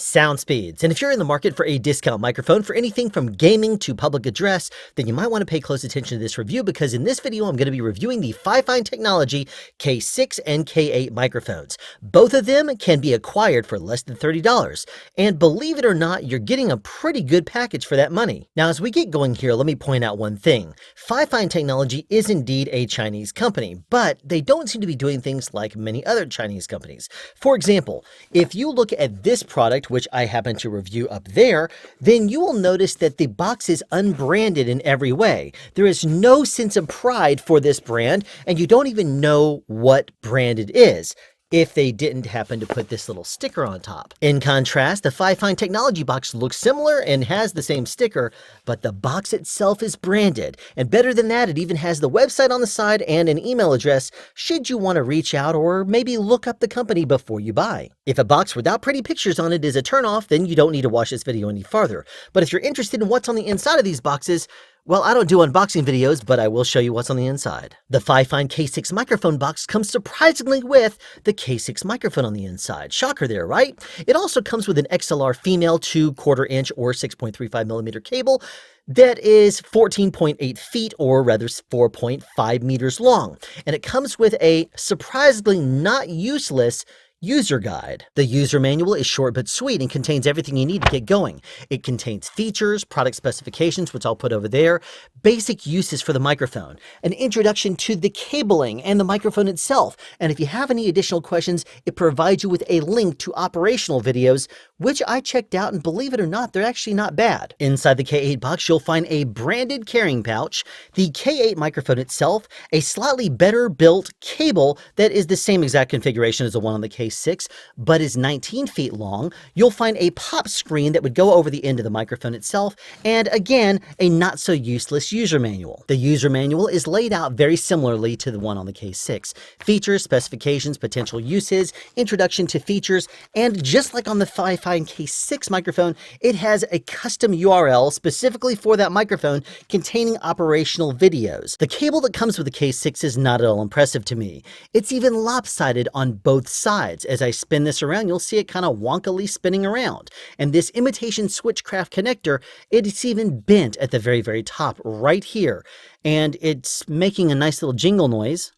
sound speeds. And if you're in the market for a discount microphone for anything from gaming to public address, then you might want to pay close attention to this review, because in this video I'm going to be reviewing the Fifine Technology K6 and K8 microphones. Both of them can be acquired for less than $30, and believe it or not, you're getting a pretty good package for that money. Now, as we get going here, let me point out one thing. Fifine Technology is indeed a Chinese company, but they don't seem to be doing things like many other Chinese companies. For example, if you look at this product, which I happen to review up there, then you will notice that the box is unbranded in every way. There is no sense of pride for this brand, and you don't even know what brand it is if they didn't happen to put this little sticker on top. In contrast, the Fifine Technology box looks similar and has the same sticker, but the box itself is branded. And better than that, it even has the website on the side and an email address should you want to reach out or maybe look up the company before you buy. If a box without pretty pictures on it is a turnoff, then you don't need to watch this video any farther. But if you're interested in what's on the inside of these boxes, well, I don't do unboxing videos, but I will show you what's on the inside. The Fifine K6 microphone box comes surprisingly with the K6 microphone on the inside. Shocker there, right? It also comes with an XLR female 2/4 inch or 6.35 millimeter cable that is 14.8 feet, or rather 4.5 meters long. And it comes with a surprisingly not useless user guide. The user manual is short but sweet and contains everything you need to get going. It contains features, product specifications, which I'll put over there, basic uses for the microphone, an introduction to the cabling and the microphone itself, and if you have any additional questions, it provides you with a link to operational videos, which I checked out, and believe it or not, they're actually not bad. Inside the K8 box, you'll find a branded carrying pouch, the K8 microphone itself, a slightly better built cable that is the same exact configuration as the one on the K6, but is 19 feet long. You'll find a pop screen that would go over the end of the microphone itself, and again, a not so useless user manual. The user manual is laid out very similarly to the one on the K6. Features, specifications, potential uses, introduction to features, and just like on the Fifine K6 microphone, it has a custom URL specifically for that microphone containing operational videos. The cable that comes with the K6 is not at all impressive to me. It's even lopsided on both sides. As I spin this around, you'll see it kind of wonkily spinning around. And this imitation switchcraft connector, it's even bent at the very, very top right here. And it's making a nice little jingle noise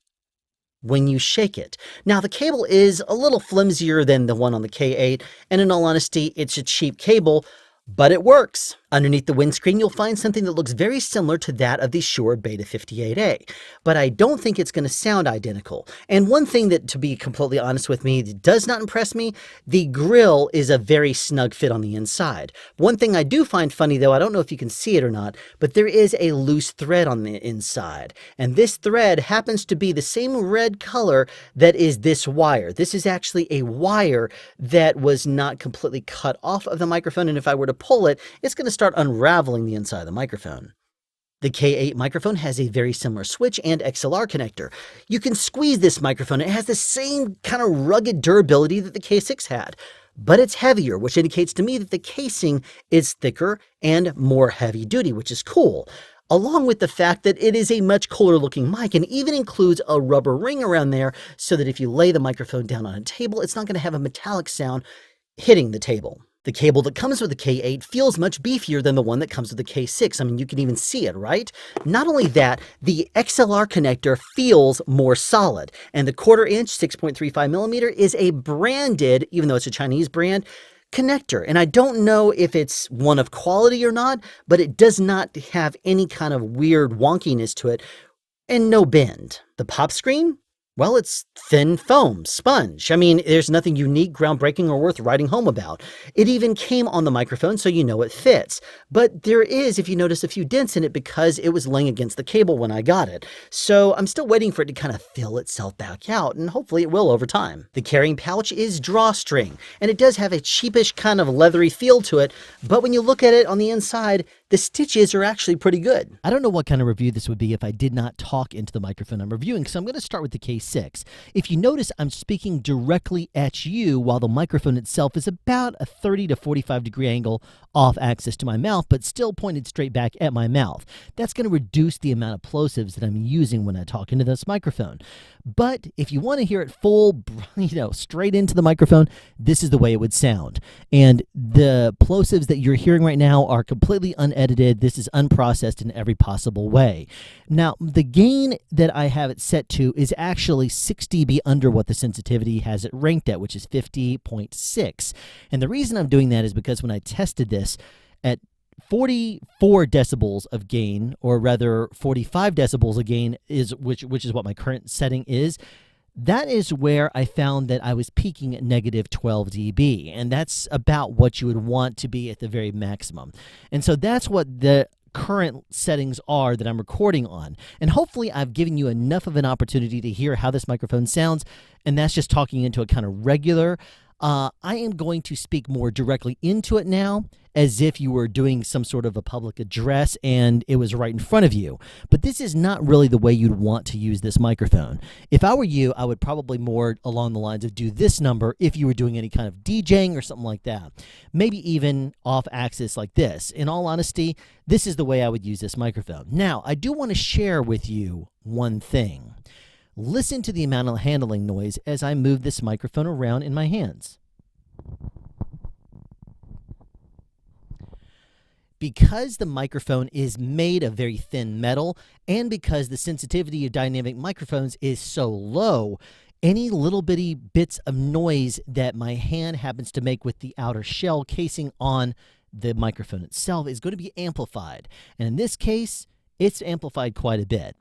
when you shake it. Now, the cable is a little flimsier than the one on the K8, and in all honesty, it's a cheap cable, but it works. Underneath the windscreen, you'll find something that looks very similar to that of the Shure Beta 58A, but I don't think it's going to sound identical. And one thing that, to be completely honest with me, does not impress me, the grill is a very snug fit on the inside. One thing I do find funny, though, I don't know if you can see it or not, but there is a loose thread on the inside. And this thread happens to be the same red color that is this wire. This is actually a wire that was not completely cut off of the microphone, and if I were to pull it, it's going to start unraveling the inside of the microphone. The K8 microphone has a very similar switch and XLR connector. You can squeeze this microphone. It has the same kind of rugged durability that the K6 had, but it's heavier, which indicates to me that the casing is thicker and more heavy duty, which is cool. Along with the fact that it is a much cooler looking mic and even includes a rubber ring around there so that if you lay the microphone down on a table, it's not going to have a metallic sound hitting the table. The cable that comes with the K8 feels much beefier than the one that comes with the K6. I mean, you can even see it, right? Not only that, the XLR connector feels more solid, and the 1/4 inch 6.35 millimeter is a branded, even though it's a Chinese brand, connector. And I don't know if it's one of quality or not, but it does not have any kind of weird wonkiness to it and no bend. The pop screen? Well, it's thin foam, sponge. I mean, there's nothing unique, groundbreaking, or worth writing home about. It even came on the microphone, so you know it fits. But there is, if you notice, a few dents in it because it was laying against the cable when I got it. So I'm still waiting for it to kind of fill itself back out, and hopefully it will over time. The carrying pouch is drawstring, and it does have a cheapish kind of leathery feel to it, but when you look at it on the inside, the stitches are actually pretty good. I don't know what kind of review this would be if I did not talk into the microphone I'm reviewing, so I'm going to start with the K6. If you notice, I'm speaking directly at you while the microphone itself is about a 30 to 45 degree angle off axis to my mouth, but still pointed straight back at my mouth. That's going to reduce the amount of plosives that I'm using when I talk into this microphone. But if you want to hear it full, straight into the microphone, this is the way it would sound. And the plosives that you're hearing right now are completely unedited. This is unprocessed in every possible way. Now, the gain that I have it set to is actually 6 dB under what the sensitivity has it ranked at, which is 50.6. And the reason I'm doing that is because when I tested this at 44 decibels of gain, or rather 45 decibels of gain, which is what my current setting is. That is where I found that I was peaking at negative 12 dB, and that's about what you would want to be at the very maximum. And so that's what the current settings are that I'm recording on. And hopefully I've given you enough of an opportunity to hear how this microphone sounds, and that's just talking into a kind of regular. I am going to speak more directly into it now, as if you were doing some sort of a public address and it was right in front of you. But this is not really the way you'd want to use this microphone. If I were you, I would probably more along the lines of do this number if you were doing any kind of DJing or something like that. Maybe even off axis like this. In all honesty, this is the way I would use this microphone. Now, I do want to share with you one thing. Listen to the amount of handling noise as I move this microphone around in my hands. Because the microphone is made of very thin metal, and because the sensitivity of dynamic microphones is so low, any little bitty bits of noise that my hand happens to make with the outer shell casing on the microphone itself is going to be amplified. And in this case, it's amplified quite a bit.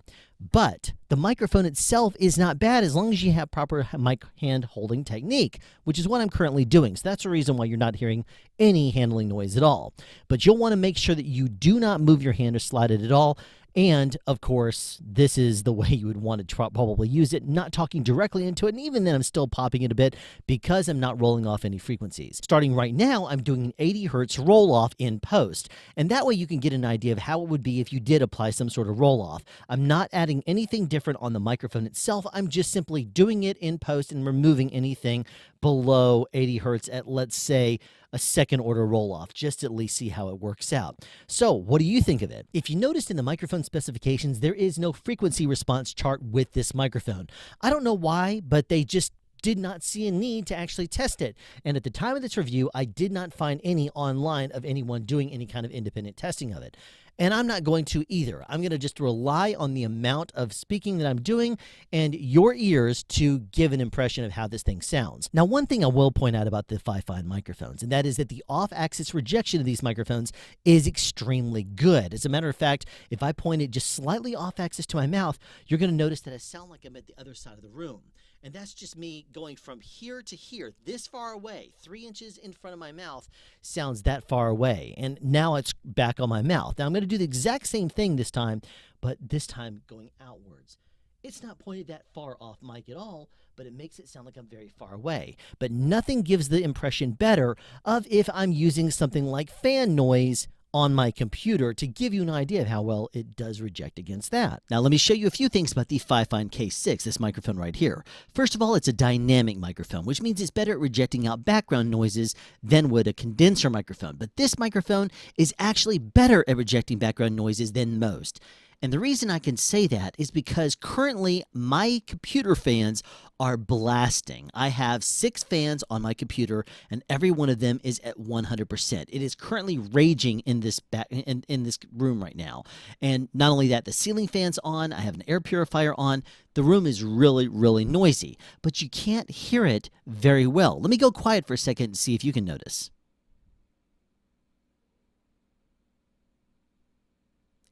But the microphone itself is not bad as long as you have proper mic hand holding technique, which is what I'm currently doing. So that's the reason why you're not hearing any handling noise at all. But you'll want to make sure that you do not move your hand or slide it at all. And, of course, this is the way you would want to probably use it, not talking directly into it. And even then, I'm still popping it a bit because I'm not rolling off any frequencies. Starting right now, I'm doing an 80 hertz roll-off in post. And that way you can get an idea of how it would be if you did apply some sort of roll-off. I'm not adding anything different on the microphone itself. I'm just simply doing it in post and removing anything below 80 hertz at, let's say, a second order roll-off, just to at least see how it works out. So what do you think of it? If you noticed in the microphone specifications, there is no frequency response chart with this microphone. I don't know why, but they just did not see a need to actually test it. And at the time of this review, I did not find any online of anyone doing any kind of independent testing of it. And I'm not going to either. I'm going to just rely on the amount of speaking that I'm doing and your ears to give an impression of how this thing sounds. Now, one thing I will point out about the Fifine microphones, and that is that the off-axis rejection of these microphones is extremely good. As a matter of fact, if I point it just slightly off-axis to my mouth, you're going to notice that I sound like I'm at the other side of the room. And that's just me going from here to here, this far away, 3 inches in front of my mouth sounds that far away. And now it's back on my mouth. Now I'm going to do the exact same thing this time, but this time going outwards. It's not pointed that far off mic at all, but it makes it sound like I'm very far away. But nothing gives the impression better of if I'm using something like fan noise on my computer to give you an idea of how well it does reject against that. Now let me show you a few things about the Fifine K6, this microphone right here. First of all, it's a dynamic microphone, which means it's better at rejecting out background noises than would a condenser microphone. But this microphone is actually better at rejecting background noises than most. And the reason I can say that is because currently my computer fans are blasting. I have 6 fans on my computer, and every one of them is at 100%. It is currently raging in this in this room right now. And not only that, the ceiling fan's on. I have an air purifier on. The room is really, really noisy, but you can't hear it very well. Let me go quiet for a second and see if you can notice.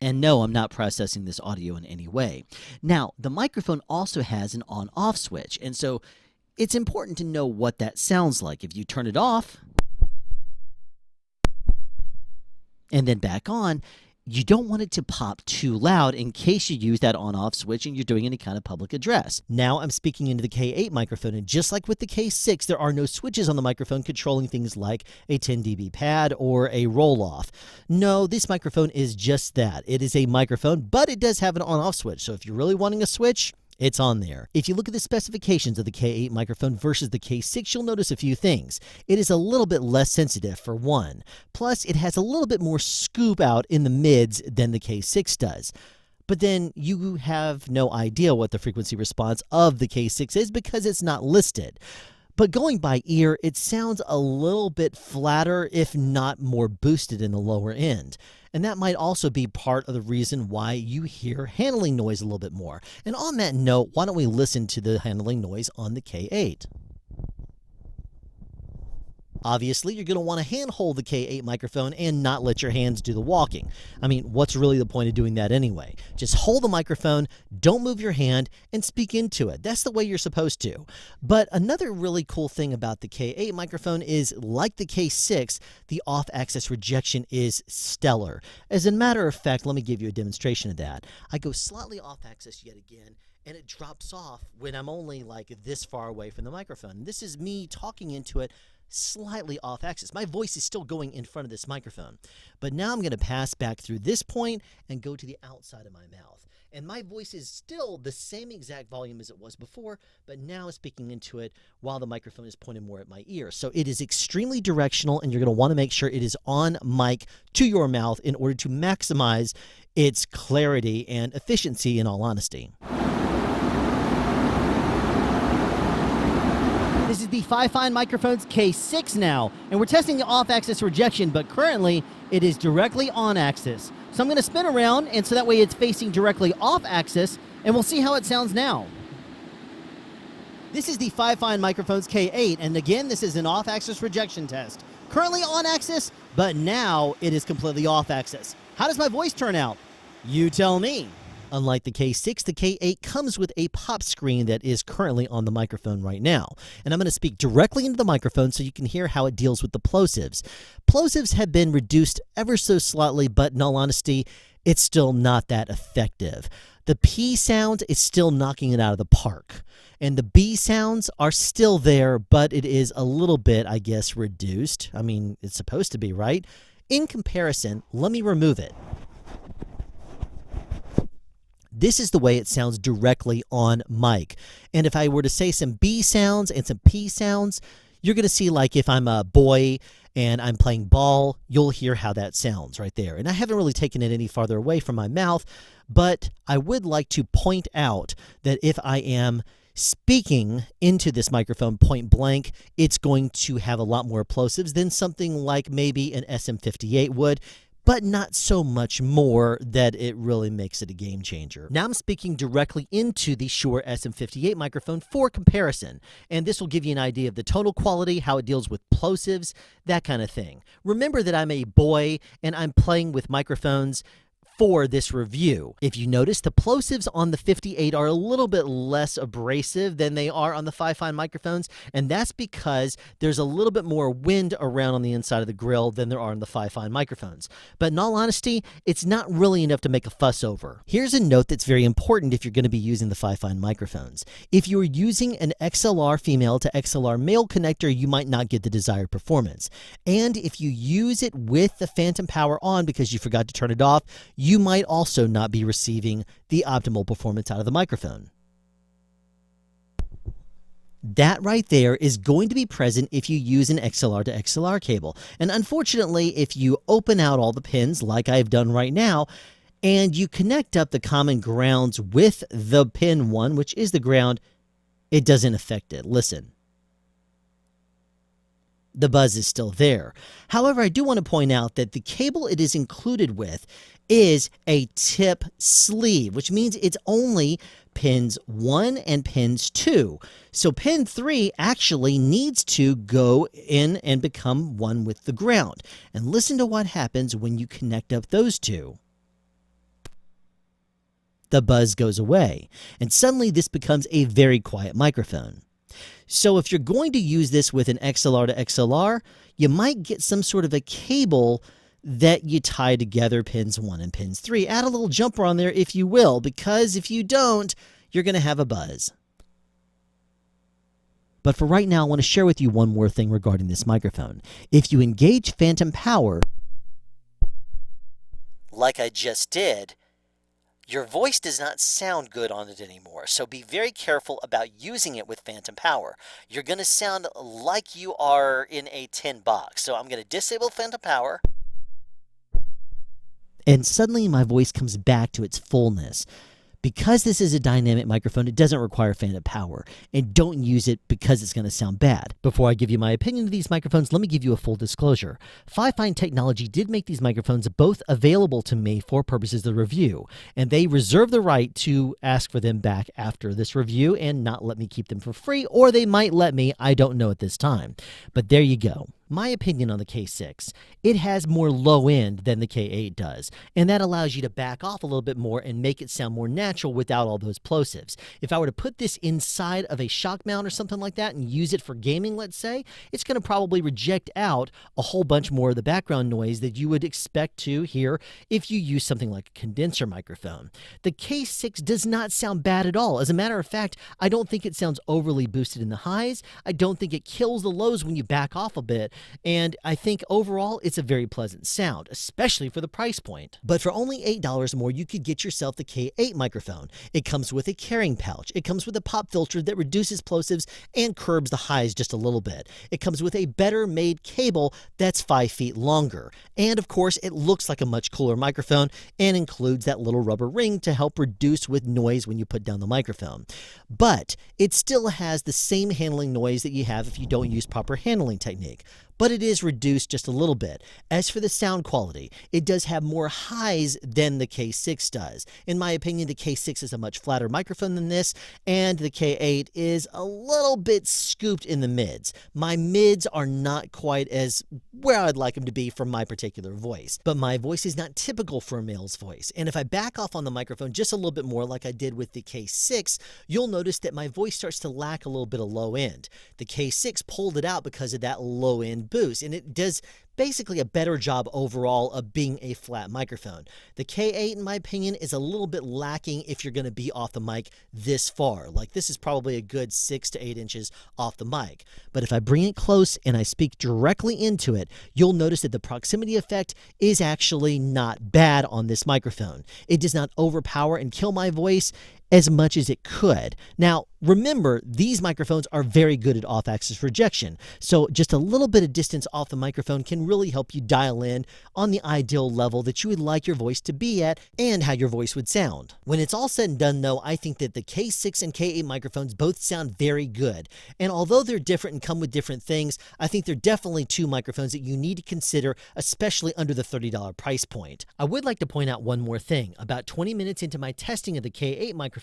And no, I'm not processing this audio in any way. Now, the microphone also has an on-off switch, and so it's important to know what that sounds like. If you turn it off and then back on, you don't want it to pop too loud in case you use that on-off switch and you're doing any kind of public address. Now I'm speaking into the K8 microphone, and just like with the K6, there are no switches on the microphone controlling things like a 10 dB pad or a roll-off. No, this microphone is just that. It is a microphone, but it does have an on-off switch, so if you're really wanting a switch, it's on there. If you look at the specifications of the K8 microphone versus the K6, you'll notice a few things. It is a little bit less sensitive, for one. Plus, it has a little bit more scoop out in the mids than the K6 does. But then you have no idea what the frequency response of the K6 is because it's not listed. But going by ear, it sounds a little bit flatter, if not more boosted in the lower end. And that might also be part of the reason why you hear handling noise a little bit more. And on that note, why don't we listen to the handling noise on the K8? Obviously, you're going to want to handhold the K8 microphone and not let your hands do the walking. I mean, what's really the point of doing that anyway? Just hold the microphone, don't move your hand, and speak into it. That's the way you're supposed to. But another really cool thing about the K8 microphone is, like the K6, the off-axis rejection is stellar. As a matter of fact, let me give you a demonstration of that. I go slightly off-axis yet again, and it drops off when I'm only like this far away from the microphone. This is me talking into it slightly off axis. My voice is still going in front of this microphone, but now I'm going to pass back through this point and go to the outside of my mouth. And my voice is still the same exact volume as it was before, but now speaking into it while the microphone is pointed more at my ear. So it is extremely directional, and you're going to want to make sure it is on mic to your mouth in order to maximize its clarity and efficiency, in all honesty. This is the Fifine Microphones K6 now, and we're testing the off-axis rejection, but currently it is directly on-axis. So I'm going to spin around, and so that way it's facing directly off-axis, and we'll see how it sounds now. This is the Fifine Microphones K8, and again, this is an off-axis rejection test. Currently on-axis, but now it is completely off-axis. How does my voice turn out? You tell me. Unlike the K6, the K8 comes with a pop screen that is currently on the microphone right now. And I'm going to speak directly into the microphone so you can hear how it deals with the plosives. Plosives have been reduced ever so slightly, but in all honesty, it's still not that effective. The P sound is still knocking it out of the park. And the B sounds are still there, but it is a little bit, I guess, reduced. I mean, it's supposed to be, right? In comparison, let me remove it. This is the way it sounds directly on mic. And if I were to say some B sounds and some P sounds, you're going to see, like, if I'm a boy and I'm playing ball, you'll hear how that sounds right there. And I haven't really taken it any farther away from my mouth, but I would like to point out that if I am speaking into this microphone point blank, it's going to have a lot more plosives than something like maybe an SM58 would, but not so much more that it really makes it a game changer. Now I'm speaking directly into the Shure SM58 microphone for comparison, and this will give you an idea of the tonal quality, how it deals with plosives, that kind of thing. Remember that I'm a boy and I'm playing with microphones for this review. If you notice, the plosives on the 58 are a little bit less abrasive than they are on the Fifine microphones, and that's because there's a little bit more wind around on the inside of the grill than there are in the Fifine microphones. But in all honesty, it's not really enough to make a fuss over. Here's a note that's very important if you're going to be using the Fifine microphones. If you're using an XLR female to XLR male connector, you might not get the desired performance. And if you use it with the phantom power on because you forgot to turn it off, you might also not be receiving the optimal performance out of the microphone. That right there is going to be present if you use an XLR to XLR cable. And unfortunately, if you open out all the pins like I've done right now, and you connect up the common grounds with the pin 1, which is the ground, it doesn't affect it. Listen. The buzz is still there. However, I do want to point out that the cable it is included with is a tip sleeve, which means it's only pins 1 and pins 2. So pin 3 actually needs to go in and become one with the ground. And listen to what happens when you connect up those two. The buzz goes away, and suddenly this becomes a very quiet microphone. So if you're going to use this with an XLR to XLR, you might get some sort of a cable that you tie together pins 1 and pins 3. Add a little jumper on there if you will, because if you don't, you're going to have a buzz. But for right now, I want to share with you one more thing regarding this microphone. If you engage phantom power, like I just did, your voice does not sound good on it anymore. So be very careful about using it with phantom power. You're going to sound like you are in a tin box. So I'm going to disable phantom power. And suddenly my voice comes back to its fullness. Because this is a dynamic microphone, it doesn't require phantom power, and don't use it because it's going to sound bad. Before I give you my opinion of these microphones, let me give you a full disclosure. Fifine Technology did make these microphones both available to me for purposes of the review, and they reserve the right to ask for them back after this review and not let me keep them for free, or they might let me, I don't know at this time. But there you go. My opinion on the K6, it has more low end than the K8 does, and that allows you to back off a little bit more and make it sound more natural without all those plosives. If I were to put this inside of a shock mount or something like that and use it for gaming, let's say, it's going to probably reject out a whole bunch more of the background noise that you would expect to hear if you use something like a condenser microphone. The K6 does not sound bad at all. As a matter of fact, I don't think it sounds overly boosted in the highs. I don't think it kills the lows when you back off a bit. And I think overall it's a very pleasant sound, especially for the price point. But for only $8 more, you could get yourself the K8 microphone. It comes with a carrying pouch. It comes with a pop filter that reduces plosives and curbs the highs just a little bit. It comes with a better made cable that's 5 feet longer. And of course, it looks like a much cooler microphone and includes that little rubber ring to help reduce with noise when you put down the microphone. But it still has the same handling noise that you have if you don't use proper handling technique. But it is reduced just a little bit. As for the sound quality, it does have more highs than the K6 does. In my opinion, the K6 is a much flatter microphone than this, and the K8 is a little bit scooped in the mids. My mids are not quite as where I'd like them to be for my particular voice. But my voice is not typical for a male's voice. And if I back off on the microphone just a little bit more like I did with the K6, you'll notice that my voice starts to lack a little bit of low end. The K6 pulled it out because of that low end boost, and it does basically a better job overall of being a flat microphone. The K8, in my opinion, is a little bit lacking if you're going to be off the mic this far. Like, this is probably a good 6 to 8 inches off the mic. But if I bring it close and I speak directly into it, you'll notice that the proximity effect is actually not bad on this microphone. It does not overpower and kill my voice as much as it could. Now, remember, these microphones are very good at off-axis rejection, so just a little bit of distance off the microphone can really help you dial in on the ideal level that you would like your voice to be at and how your voice would sound. When it's all said and done, though, I think that the K6 and K8 microphones both sound very good, and although they're different and come with different things, I think they're definitely two microphones that you need to consider, especially under the $30 price point. I would like to point out one more thing. About 20 minutes into my testing of the K8 microphone,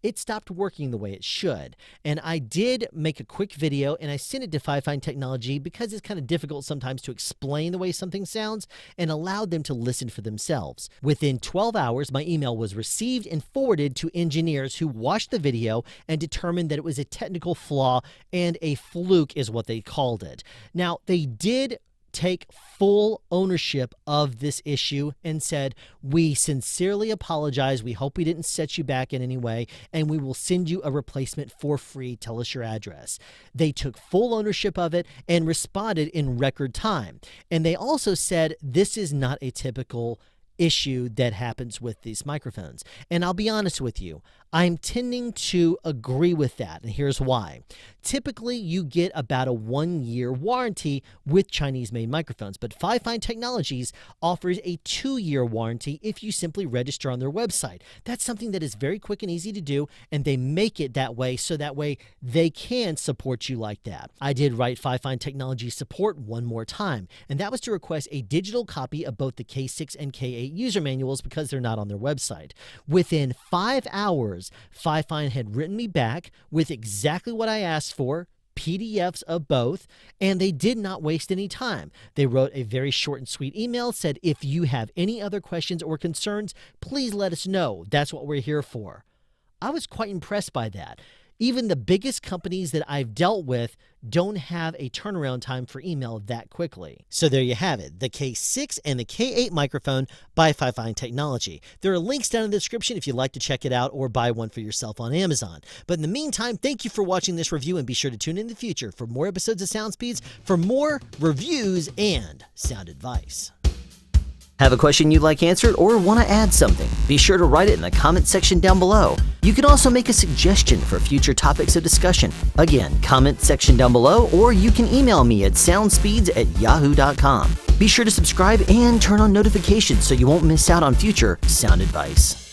it stopped working the way it should. And I did make a quick video and I sent it to Fifine Technology because it's kind of difficult sometimes to explain the way something sounds, and allowed them to listen for themselves. Within 12 hours, my email was received and forwarded to engineers who watched the video and determined that it was a technical flaw and a fluke is what they called it. Now, they did take full ownership of this issue and said, "We sincerely apologize. We hope we didn't set you back in any way, and we will send you a replacement for free. Tell us your address." They took full ownership of it and responded in record time. And they also said this is not a typical issue that happens with these microphones. And I'll be honest with you, I'm tending to agree with that, and here's why. Typically, you get about a 1-year warranty with Chinese-made microphones, but Fifine Technologies offers a 2-year warranty if you simply register on their website. That's something that is very quick and easy to do, and they make it that way so that way they can support you like that. I did write Fifine Technology support one more time, and that was to request a digital copy of both the K6 and K8 user manuals because they're not on their website. Within 5 hours, Fifine had written me back with exactly what I asked for, PDFs of both, and they did not waste any time. They wrote a very short and sweet email, said, "If you have any other questions or concerns, please let us know. That's what we're here for." I was quite impressed by that. Even the biggest companies that I've dealt with don't have a turnaround time for email that quickly. So there you have it, the K6 and the K8 microphone by Fifine Technology. There are links down in the description if you'd like to check it out or buy one for yourself on Amazon. But in the meantime, thank you for watching this review, and be sure to tune in the future for more episodes of Sound Speeds, for more reviews and sound advice. Have a question you'd like answered or want to add something? Be sure to write it in the comment section down below. You can also make a suggestion for future topics of discussion. Again, comment section down below, or you can email me at soundspeeds@yahoo.com. Be sure to subscribe and turn on notifications so you won't miss out on future sound advice.